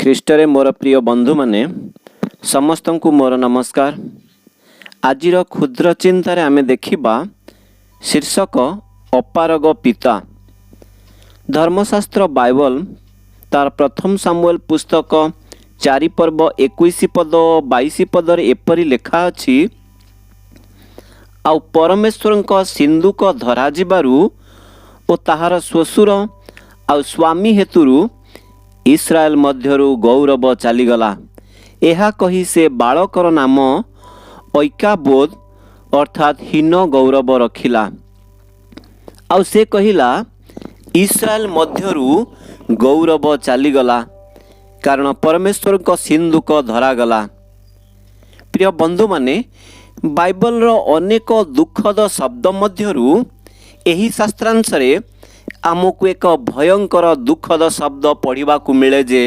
ଖ୍ରୀଷ୍ଟରେ ମୋର ପ୍ରିୟ ବନ୍ଧୁମାନେ ସମସ୍ତଙ୍କୁ ମୋର ନମସ୍କାର। ଆଜିର କ୍ଷୁଦ୍ର ଚିନ୍ତାରେ ଆମେ ଦେଖିବା ଶୀର୍ଷକ ଅପାରଗ ପିତା। ଧର୍ମଶାସ୍ତ୍ର ବାଇବଲ ତାର ପ୍ରଥମ ସାମୁଏଲ ପୁସ୍ତକ 4 ପର୍ବ 21 ପଦ ଓ 22 ପଦରେ ଏପରି ଲେଖା ଅଛି, ଆଉ ପରମେଶ୍ୱରଙ୍କ ସିନ୍ଦୁକ ଧରାଯିବାରୁ ଓ ତାହାର ଶ୍ୱଶୁର ଆଉ ସ୍ୱାମୀ ହେତୁରୁ ଇସ୍ରାଏଲ ମଧ୍ୟରୁ ଗୌରବ ଚାଲିଗଲା। ଏହା କହି ସେ ବାଳକର ନାମ ଐକାବୋଦ ଅର୍ଥାତ୍ ହୀନ ଗୌରବ ରଖିଲା। ଆଉ ସେ କହିଲା, ଇସ୍ରାଏଲ ମଧ୍ୟରୁ ଗୌରବ ଚାଲିଗଲା, କାରଣ ପରମେଶ୍ୱରଙ୍କ ସିନ୍ଦୁକ ଧରାଗଲା। ପ୍ରିୟ ବନ୍ଧୁମାନେ, ବାଇବଲର ଅନେକ ଦୁଃଖଦ ଶବ୍ଦ ମଧ୍ୟରୁ ଏହି ଶାସ୍ତ୍ରାଂଶରେ ଆମକୁ ଏକ ଭୟଙ୍କର ଦୁଃଖଦ ଶବ୍ଦ ପଢ଼ିବାକୁ ମିଳେ ଯେ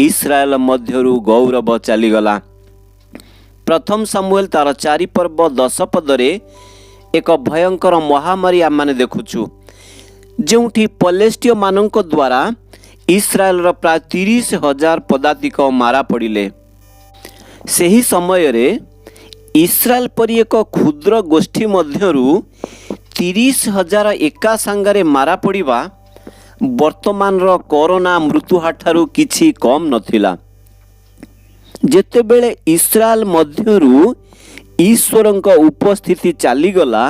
ଇସ୍ରାଏଲ ମଧ୍ୟରୁ ଗୌରବ ଚାଲିଗଲା। ପ୍ରଥମ ସାମୁଏଲ ତାର 4 ପର୍ବ 10 ପଦରେ ଏକ ଭୟଙ୍କର ମହାମାରୀ ଆମମାନେ ଦେଖୁଛୁ, ଯେଉଁଠି ପଲେଷ୍ଟୀୟମାନଙ୍କ ଦ୍ୱାରା ଇସ୍ରାଏଲର ପ୍ରାୟ 30,000 ପଦାତିକ ମାରା ପଡ଼ିଲେ। ସେହି ସମୟରେ ଇସ୍ରାଏଲ ପରି ଏକ କ୍ଷୁଦ୍ର ଗୋଷ୍ଠୀ ମଧ୍ୟରୁ 30,000 ଏକା ସାଙ୍ଗରେ ମାରା ପଡ଼ିବା ବର୍ତ୍ତମାନର କରୋନା ମୃତ୍ୟୁହାରଠାରୁ କିଛି କମ୍ ନଥିଲା। ଯେତେବେଳେ ଇସ୍ରାଏଲ ମଧ୍ୟରୁ ଈଶ୍ୱରଙ୍କ ଉପସ୍ଥିତି ଚାଲିଗଲା,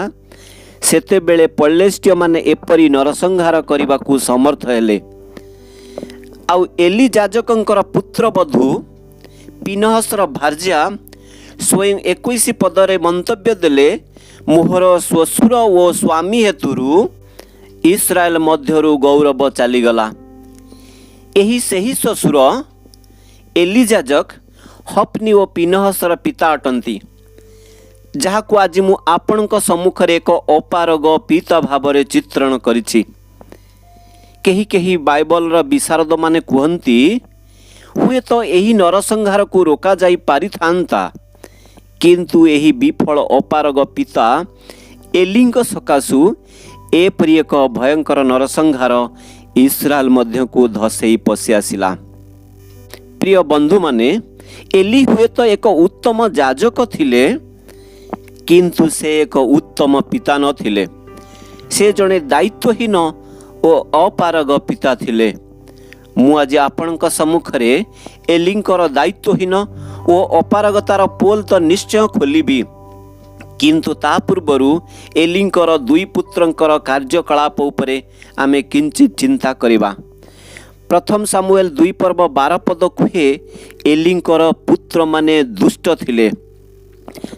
ସେତେବେଳେ ପଲେଷ୍ଟୀୟମାନେ ଏପରି ନରସଂହାର କରିବାକୁ ସମର୍ଥ ହେଲେ। ଆଉ ଏଲି ଯାଜକଙ୍କର ପୁତ୍ରବଧୂ ପିନହସର ଭାର୍ଯ୍ୟା ସ୍ୱୟଂ 21 ପଦରେ ମନ୍ତବ୍ୟ ଦେଲେ, ମୋହର ଶ୍ୱଶୁର ଓ ସ୍ୱାମୀ ହେତୁରୁ ଇସ୍ରାଏଲ ମଧ୍ୟରୁ ଗୌରବ ଚାଲିଗଲା। ଏହି ସେହି ଶ୍ୱଶୁର ଏଲି ଯାଜକ ହଫ୍ନି ଓ ପିନହସର ପିତା ଅଟନ୍ତି, ଯାହାକୁ ଆଜି ମୁଁ ଆପଣଙ୍କ ସମ୍ମୁଖରେ ଏକ ଅପାରଗ ପିତା ଭାବରେ ଚିତ୍ରଣ କରିଛି। କେହି କେହି ବାଇବଲର ବିଶାରଦମାନେ କୁହନ୍ତି, ହୁଏତ ଏହି ନରସଂହାରକୁ ରୋକାଯାଇ ପାରିଥାନ୍ତା, କିନ୍ତୁ ଏହି ବିଫଳ ଅପାରଗ ପିତା ଏଲିଙ୍କ ସକାଶୁ ଏପରି ଏକ ଭୟଙ୍କର ନରସଂହାର ଇସ୍ରାଏଲ ମଧ୍ୟକୁ ଧସେଇ ପଶି ଆସିଲା। ପ୍ରିୟ ବନ୍ଧୁମାନେ, ଏଲି ହୁଏତ ଏକ ଉତ୍ତମ ଯାଜକ ଥିଲେ, କିନ୍ତୁ ସେ ଏକ ଉତ୍ତମ ପିତା ନଥିଲେ। ସେ ଜଣେ ଦାୟିତ୍ୱହୀନ ଓ ଅପାରଗ ପିତା ଥିଲେ। ମୁଁ ଆଜି ଆପଣଙ୍କ ସମ୍ମୁଖରେ ଏଲିଙ୍କର ଦାୟିତ୍ୱହୀନ ଓ ଅପାରଗତାର ପୋଲ ତ ନିଶ୍ଚୟ ଖୋଲିବି, କିନ୍ତୁ ତା ପୂର୍ବରୁ ଏଲିଙ୍କର 2 ପୁତ୍ରଙ୍କର କାର୍ଯ୍ୟକଳାପ ଉପରେ ଆମେ କିଞ୍ଚିତ ଚିନ୍ତା କରିବା। ପ୍ରଥମ ସାମୁଏଲ 2 ପର୍ବ 12 ପଦ କୁହେ, ଏଲିଙ୍କର ପୁତ୍ରମାନେ ଦୁଷ୍ଟ ଥିଲେ,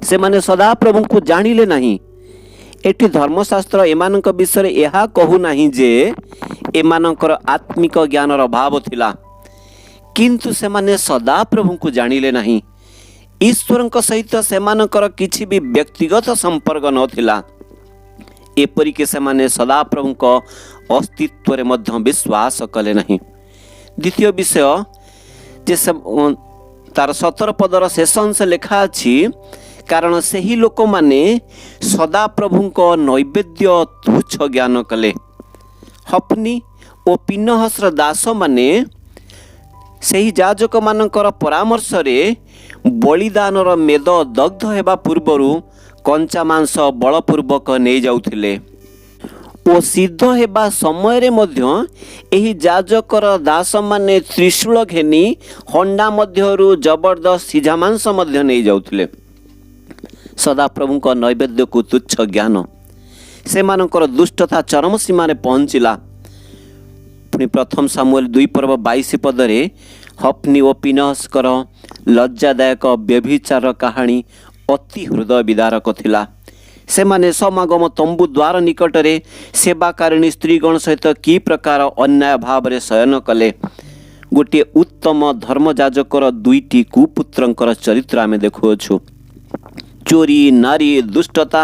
ସେମାନେ ସଦାପ୍ରଭୁଙ୍କୁ ଜାଣିଲେ ନାହିଁ। ଏଠି ଧର୍ମଶାସ୍ତ୍ର ଏମାନଙ୍କ ବିଷୟରେ ଏହା କହୁନାହିଁ ଯେ ଏମାନଙ୍କର ଆତ୍ମିକ ଜ୍ଞାନର ଅଭାବ ଥିଲା, କିନ୍ତୁ ସେମାନେ ସଦାପ୍ରଭୁଙ୍କୁ ଜାଣିଲେ ନାହିଁ। ଈଶ୍ୱରଙ୍କ ସହିତ ସେମାନଙ୍କର କିଛି ବି ବ୍ୟକ୍ତିଗତ ସମ୍ପର୍କ ନଥିଲା। ଏପରିକି ସେମାନେ ସଦାପ୍ରଭୁଙ୍କ ଅସ୍ତିତ୍ୱରେ ମଧ୍ୟ ବିଶ୍ୱାସ କଲେ ନାହିଁ। ଦ୍ୱିତୀୟ ବିଷୟ ଯେ ତାର 17 ପଦର ଶେଷ ଅଂଶ ଲେଖା ଅଛି, କାରଣ ସେହି ଲୋକମାନେ ସଦାପ୍ରଭୁଙ୍କ ନୈବେଦ୍ୟ ତୁଚ୍ଛ ଜ୍ଞାନ କଲେ। ହଫ୍ନି ଓ ପିନହସର ଦାସମାନେ ସେହି ଯାଜକମାନଙ୍କର ପରାମର୍ଶରେ ବଳିଦାନର ମେଦ ଦଗ୍ଧ ହେବା ପୂର୍ବରୁ କଞ୍ଚା ମାଂସ ବଳପୂର୍ବକ ନେଇଯାଉଥିଲେ ଓ ସିଦ୍ଧ ହେବା ସମୟରେ ମଧ୍ୟ ଏହି ଯାଜକର ଦାସମାନେ ତ୍ରିଶୂଳ ଘେନି ହଣ୍ଡା ମଧ୍ୟରୁ ଜବରଦସ୍ତ ସିଝା ମାଂସ ମଧ୍ୟ ନେଇଯାଉଥିଲେ। ସଦାପ୍ରଭୁଙ୍କ ନୈବେଦ୍ୟକୁ ତୁଚ୍ଛ ଜ୍ଞାନ, ସେମାନଙ୍କର ଦୁଷ୍ଟତା ଚରମ ସୀମାରେ ପହଞ୍ଚିଲା। ପୁଣି ପ୍ରଥମ ସାମୁଏଲ 2 ପର୍ବ 22 ପଦରେ ହଫ୍ନି ଓ ପିନହସଙ୍କର ଲଜ୍ଜାଦାୟକ ବ୍ୟଭିଚାର କାହାଣୀ ଅତି ହୃଦୟ ବିଦାରକ ଥିଲା। ସେମାନେ ସମାଗମ ତମ୍ବୁ ଦ୍ୱାର ନିକଟରେ ସେବାକାରିଣୀ ସ୍ତ୍ରୀଗଣ ସହିତ କି ପ୍ରକାର ଅନ୍ୟାୟ ଭାବରେ ଶୟନ କଲେ। ଗୋଟିଏ ଉତ୍ତମ ଧର୍ମଯାଜକର 2ଟି କୁପୁତ୍ରଙ୍କର ଚରିତ୍ର ଆମେ ଦେଖୁଅଛୁ, ଚୋରି, ନାରୀ, ଦୁଷ୍ଟତା,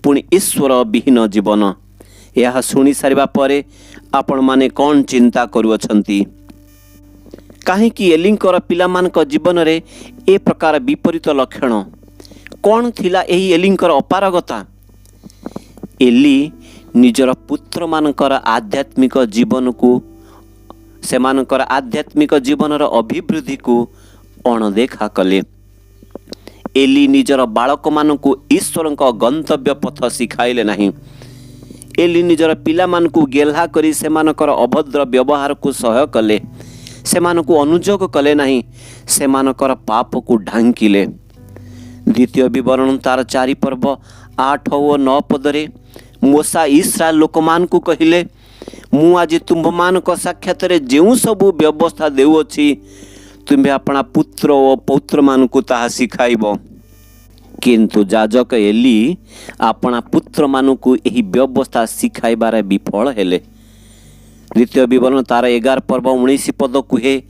ପୁଣି ଈଶ୍ୱର ବିହୀନ ଜୀବନ। ଏହା ଶୁଣି ସାରିବା ପରେ ଆପଣମାନେ କ'ଣ ଚିନ୍ତା କରୁଅଛନ୍ତି? କାହିଁକି ଏଲିଙ୍କର ପିଲାମାନଙ୍କ ଜୀବନରେ ଏ ପ୍ରକାର ବିପରୀତ ଲକ୍ଷଣ? କ'ଣ ଥିଲା ଏହି ଏଲିଙ୍କର ଅପାରଗତା? ଏଲି ନିଜର ପୁତ୍ରମାନଙ୍କର ଆଧ୍ୟାତ୍ମିକ ଜୀବନକୁ सेमानकर आध्यात्मिक जीवनर अभिवृद्धि को अणदेखा कले। एली निजर बालक मानकु ईश्वरଙ୍କ गंतव्य पथ शिखाइले नहीं। एली निजर पिला मानकु गेल्हा करी सेमानकर अभद्र व्यवहार को सह्य कले। सेमानकु अनुजोग कले नहीं, सेमानकर पाप को ढांकिले। द्वितीय विवरण तार 4 पर्व 8 और 9 पदरे मूसा इस्राएल लोक मान को कहिले, मु आज तुम्भ मानक साक्षात जो सबू व्यवस्था देउछि तुम्हें अपना पुत्र और पौत्र मान को ताहा शिखाइब। किंतु याजक एली अपना पुत्र मान को यही व्यवस्था शिखाइबार विफल हेले। द्वितीय विवरण तार 11 पर्व 19 पद कुहे,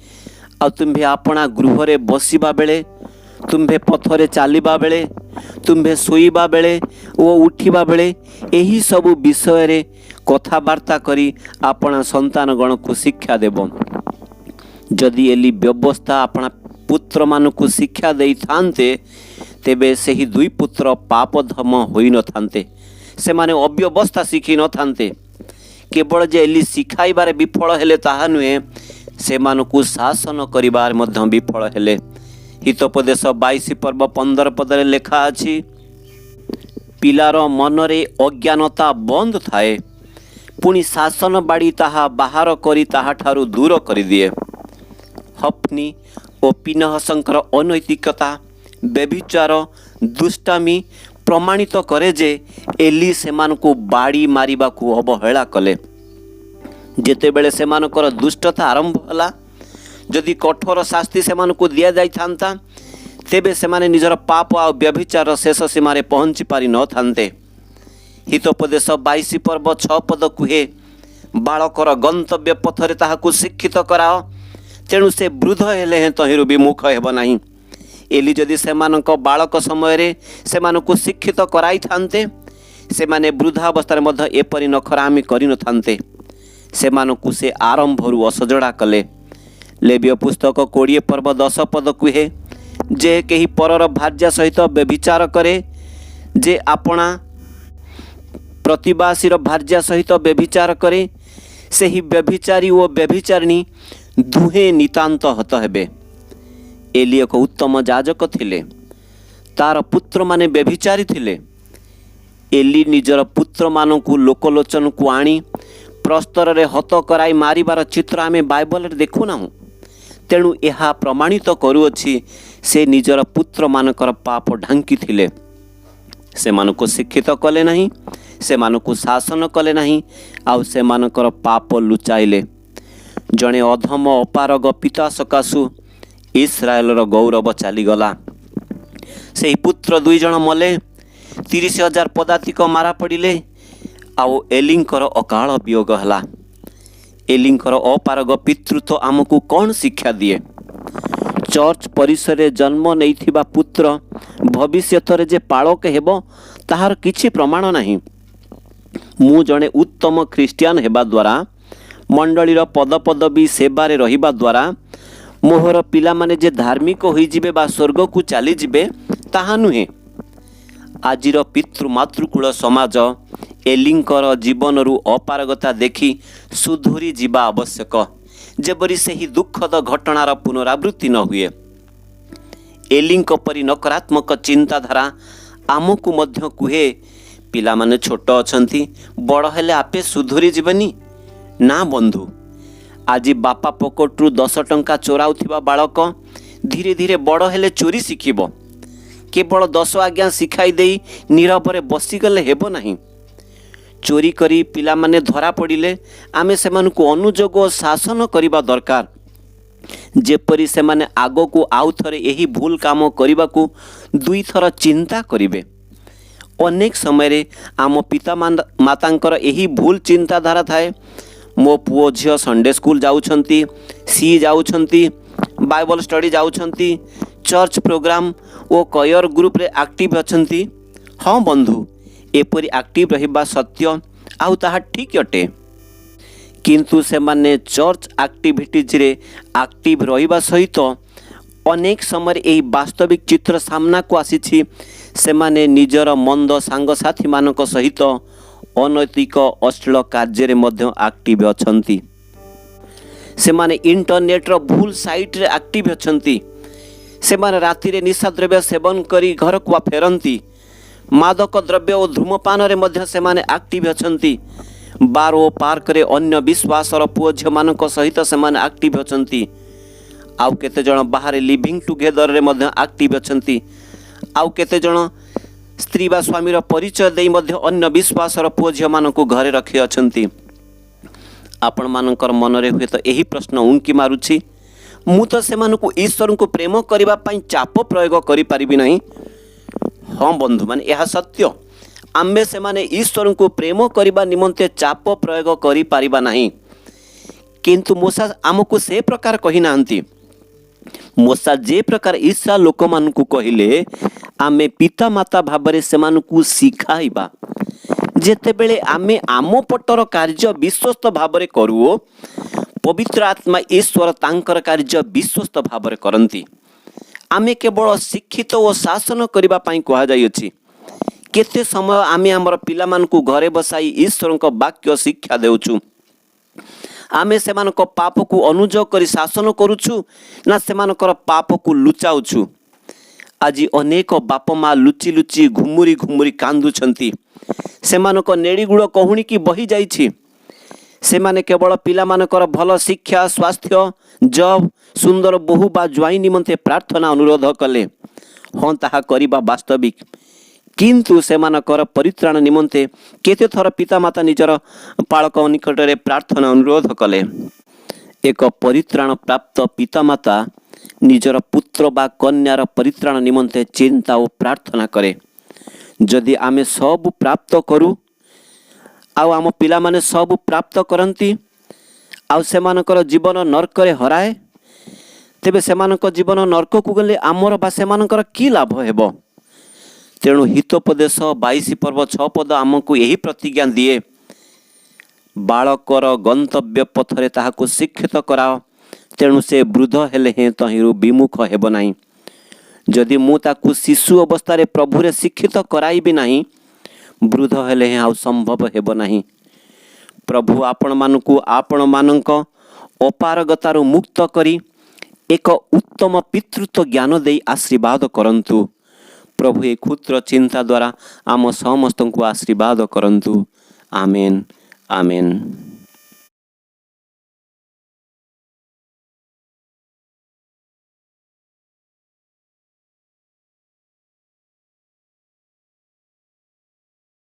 आ तुम्हें अपना गृह रे बसिबा बेले, तुम्हें पथरे चलवा बेले, तुम्हें शोइबा बेले ओ उठिबा बेले यही सबु विषय रे कथबार्ता करी अपना संतान गण को शिक्षा देव। जदि एली व्यवस्था अपना पुत्र मान को शिक्षा दे थांते तेबे सही दुई पुत्र पापधम होई न थांते, से माने अव्यवस्था शिखी न थांते। केवल जे एली शिखाइबार विफल हेले ताहा नुहे, से मानकु शासन करिबार मध्य विफल हेले। हितोपदेश 22 पर्व 15 पदरे लेखा अछि, पिलार मनरे अज्ञानता बंद थाए, पुणी शासन बाड़ी ताहा बाहर करी ताहा ठारू दूर करी दिए। हप्नी और पिनहसंकर अनैतिकता, व्यभिचार, दुष्टामी प्रमाणित करे जे एली सेमानकु बाड़ी मारिबाकु अवहेला कले। जेतेबेले सेमानकर दुष्टता आरंभ होला, जदि कठोर शास्ति सेमानकु दिया जाई थांता तेबे सेमाने निजर पाप आ व्यभिचार शेष सीमारे पहुँची पारि न थांते। हितोपदेश 22 पर्व 6 पद कुहे, बालकर गंतव्य पथरे ताहाकु शिक्षित कराओ, तेणु से वृद्ध हेले हैं तहिरु विमुख हेब नाही। एली जदि सेमानक बालक समय रे सेमानकु शिक्षित कराई थांते, सेमाने वृद्धावस्था मध्य एपरि नखरामी करि न थांते। सेमानकु से आरंभरु असजड़ा कले। लेविय पुस्तक 20 पर्व 10 पद कुहे, जे केही परर भार्या सहित व्यभिचार करे, जे आपणा प्रतिवासीर भार्या सहित व्यभिचार करे, सेही व्यभिचारी ओ व्यभिचारिणी दुहे नितांत हत हेबे। एली एक उत्तम याजक थिले, तार पुत्र माने व्यभिचारी थिले। एली निजर पुत्र मानकु लोकलोचन को आनी प्रस्तर रे हत कराई मारिबार चित्र आमे बाइबल रे देखु ना। तेणु यह प्रमाणित करुअछि से निजर पुत्र मानकर पाप ढांकी थिले। से मानको शिक्षित कले नहीं, से मानको शासन कले नहीं, आउ से मानकर पाप लुचाइले। जणे अधम अपारग पिता सकाशु इस्राएलर गौरव चलीगला। से पुत्र 2 जण मले, 30,000 पदातिक मारा पड़िले, आउ एलिंकर अकाल वियोग हला। एलिंकर अपारग पितृत्व आमको कौन शिक्षा दिए? चर्च परिसर जन्म नहीं पुत्र भविष्य जे पालक हेब ताहार किछि प्रमाण नहीं। मु जणे उत्तम ख्रीस्टियान हेबा द्वारा, मंडलीर पद पदवी सेवारे रहिबा द्वारा मोहर पिला माने जे धार्मिक होई जिबे बा स्वर्ग को चली जिबे ताहा नुहे। आजिर पितृमातृकूल समाज एलिंकर जीवनरु अपारगता देखि सुधुरी जीवा आवश्यक, जेपरि सही दुखद घटनार पुनरावृत्ति न हुए। एलिंक परि नकारात्मक चिंताधारा आमको मध्य कुहे, पिला माने छोट अछंती, बड़ हेले आपे सुधुरी जीवनी ना। बंधु, आज बापा पकेटरू 10 टंका चोराउथिबा बालक धीरे धीरे बड़ हेले चोरी शिखिब। केवल 10 आज्ञा शिखाई देई नीरवरे बसीगले हेब नहीं। चोरी करी पिला माने धरा पड़िले आमे सेमानकु अनुजोग और शासन करिबा दरकार, जेपरि सेमाने आगो को आउ थरे एही भूल काम करिबाकु 2 थर चिंता करिवे। अनेक समय रे आम पिता मातांकर एही भूल चिंताधारा थाए, मो पुओ झियो संडे स्कूल जाउछंती, सी जाउछंती, बाइबल स्टडी जाउछंती, चर्च प्रोग्राम ओ कयर ग्रुप रे एक्टिव अछंती। हाँ बंधु, एपरि एक्टिव रहिबा सत्य आउ ताहा ठीक अटे, किंतु से माने चर्च एक्टिविटीज रे एक्टिव रहिबा सहित अनेक समय एही वास्तविक चित्र सामना को आसीछि। से माने निजर मंद सांग साथी मानक सहित अनैतिक अश्लील कार्य रे मध्य एक्टिव अछंती। सेमाने इंटरनेट रो भूल साइट रे एक्टिव अछंती, सेमाने राति रे निशा द्रव्य सेवन करी घर को फेरंती, मादक द्रव्य और धूमपान रे मध्य सेमाने एक्टिव अछंती, बार ओ पार्क रे अन्य विश्वासर पुओ झियो मानक सहित सेमाने एक्टिव अछंती, आउ केते जण बाहर लिविंग टुगेदर रे मध्य एक्टिव अछंती, आउ केते जण स्त्री बा स्वामी रो परिचय देई मध्य अन्य विश्वासर पुओ झियो मानक घरे रखि अछंती। आपण मानकर मन रे हुए तो यही प्रश्न उंकी मारुछि, मु तो सेमानकु ईश्वर को प्रेम करबा पई चाप प्रयोग करि परिबि नहीं। हाँ बंधु मान यह सत्य, आम्बे सेमाने ईश्वर को प्रेम करबा निमंते चाप प्रयोग करि परिबा नहीं, किंतु मूसा आमको से प्रकार कहि नांती। मूसा जे प्रकार ईसा लोक मानकु कहिले आमे पिता माता भाबरे सेमानकु सिखाइबा, जेतेबेले आमे आमो पटर कार्य विश्वस्त भाबरे करू, पवित्र आत्मा ईश्वर तांकर कार्य विश्वस्त भाबरे करंती। आमे केवल शिक्षित और शासन करबा पई कहा जाय अछि। केते समय आमे हमर पिला मानकु घरे बसाई ईश्वर को वाक्य शिक्षा देउछु, आमे सेमानक पाप को अनुजो करी शासन करूछु ना सेमानकर पाप को लुचाउछु। आज अनेक बाप माँ लुचि लुचि घुमुरी घुमुरी कांदुछंती, सेमानक नेड़ीगुड़ कहूणी की बही जाइछि। सेमाने केवल पिला मानकर भल शिक्षा, स्वास्थ्य, जॉब, सुंदर बहु बा ज्वाई निमंते प्रार्थना अनुरोध कले। हाँ ताहा करिबा वास्तविक, किंतु सेमानकर परित्राण निमंते केते थर पिता माता निजर पालक निकट रे प्रार्थना अनुरोध कले। एक परित्राण प्राप्त पिता माता निजर पुत्र बा कन्यार परित्राण निमंते चिंता और प्रार्थना करे। जदि आमे सब प्राप्त करू आउ आम पिला माने सब प्राप्त करंती आउ सेमानकर जीवन नरक रे हराए, तेबे सेमानक जीवन नरक को गले आमर बा सेमानकर की लाभ हेबो। तेणु हितोपदेश 22 पर्व 6 पद आमको यही प्रतिज्ञा दिए, बालकर गंतव्य पथरे ताहाको शिक्षित कराओ, तेणु से वृद्ध हेले हे तहिरु विमुख हेब नाही। जदि मु ताकू शिशु अवस्था प्रभु रे शिक्षित कराइबि नाही, वृद्ध हेले हे आउ संभव हेब नाही। प्रभु आपण मानकू आपण मानक अपारगतारु मुक्त करी एक उत्तम पितृत्व ज्ञान देई आशीर्वाद करंतु। प्रभु ए क्षुद्र चिंता द्वारा आम समस्त को आशीर्वाद करंतु। आमेन आमेन।